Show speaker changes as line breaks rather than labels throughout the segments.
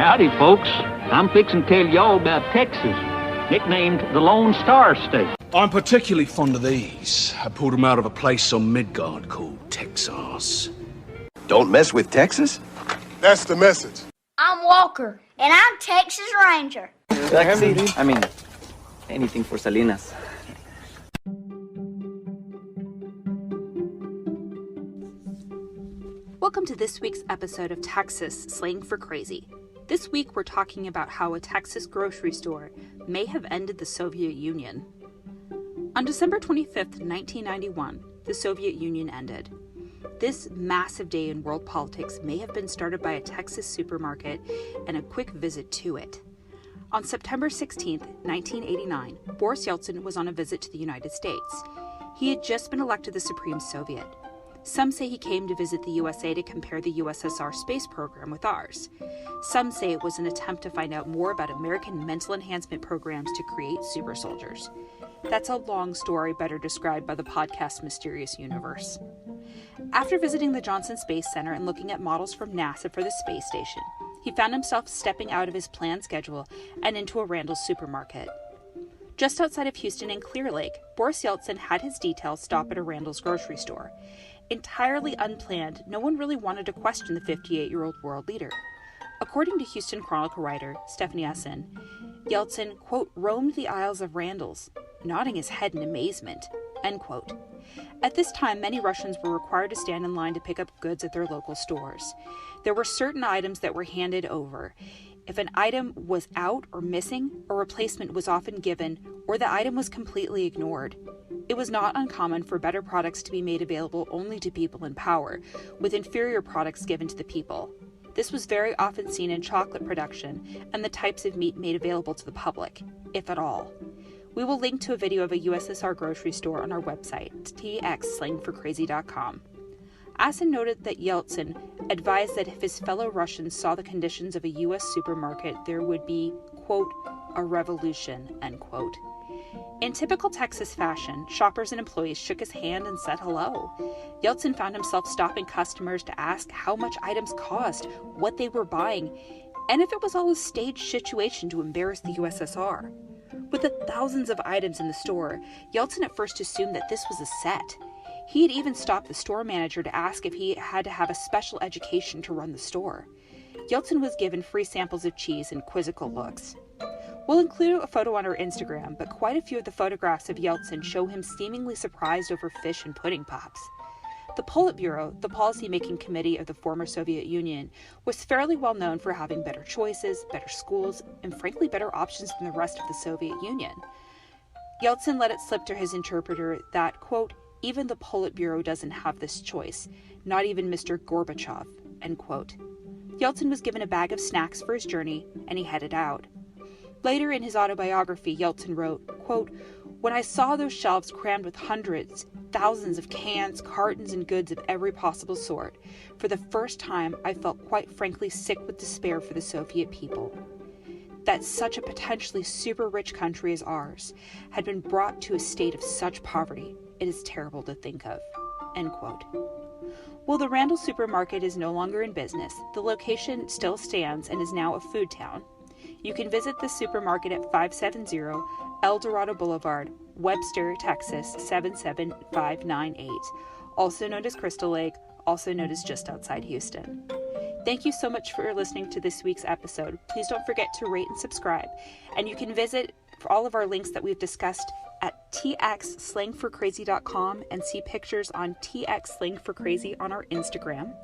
Howdy, folks. I'm fixing to tell y'all about Texas, nicknamed the Lone Star State.
I'm particularly fond of these. I pulled them out of a place on Midgard called Texas.
Don't mess with Texas?
That's the message.
I'm Walker, and I'm Texas Ranger.
Anything for Salinas.
Welcome to this week's episode of Texas Slang for Crazy. This week we're talking about how a Texas grocery store may have ended the Soviet Union. On December 25th, 1991, the Soviet Union ended. This massive day in world politics may have been started by a Texas supermarket and a quick visit to it. On September 16th, 1989, Boris Yeltsin was on a visit to the United States. He had just been elected the Supreme Soviet. Some say he came to visit the USA to compare the USSR space program with ours. Some say it was an attempt to find out more about American mental enhancement programs to create super soldiers. That's a long story better described by the podcast Mysterious Universe. After visiting the Johnson Space Center and looking at models from NASA for the space station, he found himself stepping out of his planned schedule and into a Randall supermarket. Just outside of Houston in Clear Lake, Boris Yeltsin had his detail stop at a Randall's grocery store. Entirely unplanned, no one really wanted to question the 58-year-old world leader. According to Houston Chronicle writer Stephanie Essen, Yeltsin, quote, roamed the aisles of Randall's, nodding his head in amazement, end quote. At this time, many Russians were required to stand in line to pick up goods at their local stores. There were certain items that were handed over. If an item was out or missing, a replacement was often given, or the item was completely ignored. It was not uncommon for better products to be made available only to people in power, with inferior products given to the people. This was very often seen in chocolate production and the types of meat made available to the public, if at all. We will link to a video of a USSR grocery store on our website, txslangforcrazy.com. Asen noted that Yeltsin advised that if his fellow Russians saw the conditions of a U.S. supermarket, there would be, quote, a revolution, end quote. In typical Texas fashion, shoppers and employees shook his hand and said hello. Yeltsin found himself stopping customers to ask how much items cost, what they were buying, and if it was all a staged situation to embarrass the USSR. With the thousands of items in the store, Yeltsin at first assumed that this was a set. He had even stopped the store manager to ask if he had to have a special education to run the store. Yeltsin was given free samples of cheese and quizzical looks. We'll include a photo on our Instagram, but quite a few of the photographs of Yeltsin show him seemingly surprised over fish and pudding pops. The Politburo, the policy-making committee of the former Soviet Union, was fairly well known for having better choices, better schools, and frankly better options than the rest of the Soviet Union. Yeltsin let it slip to his interpreter that, quote, even the Politburo doesn't have this choice, not even Mr. Gorbachev, end quote. Yeltsin was given a bag of snacks for his journey, and he headed out. Later in his autobiography, Yeltsin wrote, quote, when I saw those shelves crammed with hundreds, thousands of cans, cartons, and goods of every possible sort, for the first time I felt quite frankly sick with despair for the Soviet people. That such a potentially super rich country as ours had been brought to a state of such poverty, it is terrible to think of, end quote. While the Randall supermarket is no longer in business, the location still stands and is now a food town. You can visit the supermarket at 570 El Dorado Boulevard, Webster, Texas 77598, also known as Crystal Lake, also known as just outside Houston. Thank you so much for listening to this week's episode. Please don't forget to rate and subscribe. And you can visit for all of our links that we've discussed at txslangforcrazy.com and see pictures on txslangforcrazy on our Instagram,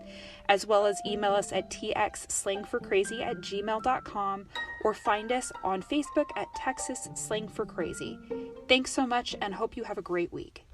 as well as email us at txslangforcrazy@gmail.com or find us on Facebook at Texas Slang for Crazy. Thanks so much and hope you have a great week.